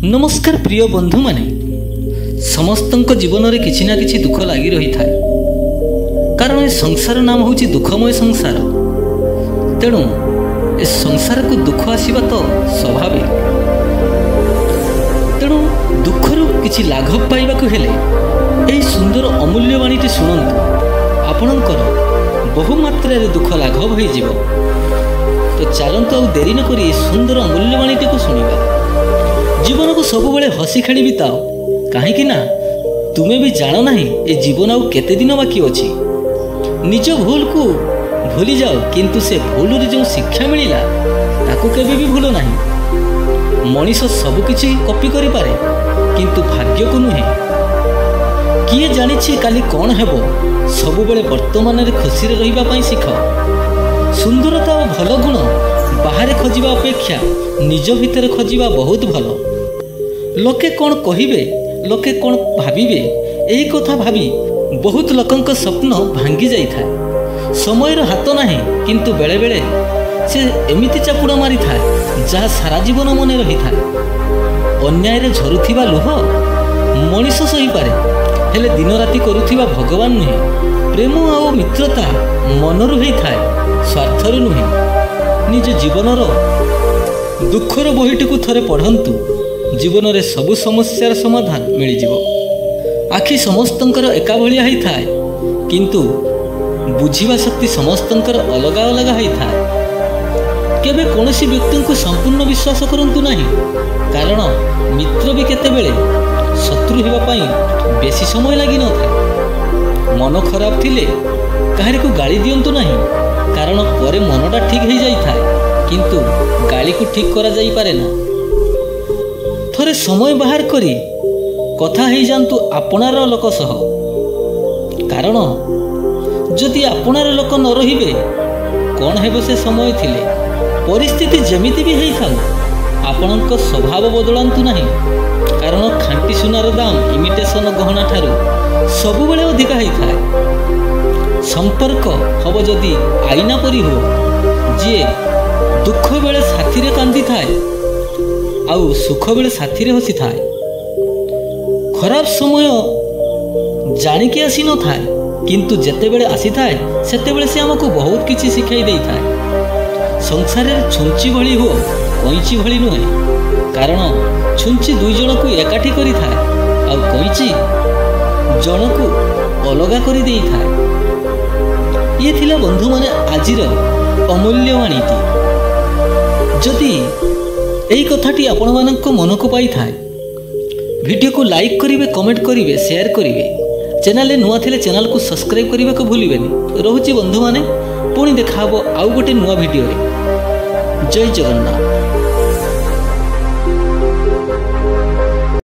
नमस्कार प्रिय बंधु माने समस्तंक जीवन में किछि ना किछि दुख लगी रही था कारण ए संसार नाम हूँ दुखमय संसार। तेणु ए संसार को दुख आसवा तो स्वाभाविक। तेणु दुखरू किछि लाघव पाइबाकु हेले एही सुंदर अमूल्यवाणी शुणु आपणकर बहुमात्रा दुख लाघव हो जीव। तो चलतु आउ देरी न करी सुंदर अमूल्यवाणी को शुणा। जीवन को सब बेले हसी खेली बिताओ कहीं ना तुम्हें भी जान ना ए जीवन आउ केते दिन बाकी अच्छी। निज भूल को भूली जाओ किंतु से भूल जो शिक्षा मिलला ताकू केबे भी भूल नहीं। मनीष सबकिछि कॉपी करि पारे किंतु भाग्य को नुहे। किए जानिछि काली कौन हेबो। सब बेले वर्तमान रे खुशी रे रहिबा पई सिख। सुंदरता और भल गुण बाहर खोजिबा अपेक्षा निज भितर खोजिबा बहुत भल। लोके कौन कहिबे लोके कौन भाविबे एही कथा भावी बहुत लोकंक स्वप्न भांगी जाई थाए। समयर हाथ नाही किंतु बेले बेले से एमिति चापुड़ मारी थाए जहाँ सारा जीवन मने रही थाए। अन्याय रे झरुथिबा लुह मनीष सही पारे हेले दिन राति करुथिबा भगवान नुहे। प्रेम और मित्रता मनरु होई थाए स्वार्थरु नुहे। निज जीवनर दुखर बहीटी को थरे पढ़ंतु जीवन रे सबु समस्यार समाधान मिल जिवो। आखि समस्तंकर एका भलिया होई थाए किंतु बुझिबा शक्ति समस्तंकर अलग अलग होई थाए। केबे कोनोसी व्यक्ति को संपूर्ण विश्वास करंतु नहीं कारण मित्र भी केतेबेले शत्रु हेबा पई बेसी समय लागि न थाए। मन खराब थिले काहरी को गाली दियंतु नहीं कारण परे मनटा ठीक हो जाई थाए किंतु गाली को ठीक करा जाई पारे ना। थोड़े समय बाहर करी कथा ही जानतु आपनार लोक सह कारण जदि आपनार लोक न रहिबे कौन हेबो से समय थिले। परिस्थिति जेमिति भी हेई थाउ आपनक स्वभाव बदलांतु नहीं कारण खांटी सुनार दाम इमिटेशन गहना ठारू सबु बेले अधिका हेई थाए। संपर्क हम जदि आईना परी हो जी दुख बेले साथी रे कांदी थाए आउ सुख बेले साथी रे हसी थाए। खराब समय जानिकी आसी न थाए किंतु जेते बेले आसी थाए सेते बेले से हमको बहुत किछि सिखाई देई थाए। संसार रे छुंची भली हो कैंची भली नुहे कारण छुंची दुई जन को एकाठी करी थाए आउ कैंची जन को अलगा करी देई थाए। ये थिला बंधु माने आजिर अमूल्यवाणीटी। जदि एही कथाटी आपण मानक मन को पाई थाए वीडियो को लाइक करिवे कमेंट करिवे शेयर करिवे। चैनल रे नुआ थिले चैनल को सब्सक्राइब करिवे को भूलिबेनी। रहुची बंधु माने पुणी देखा हबो आउ गोटे नुआ वीडियो रे। जय जगन्नाथ।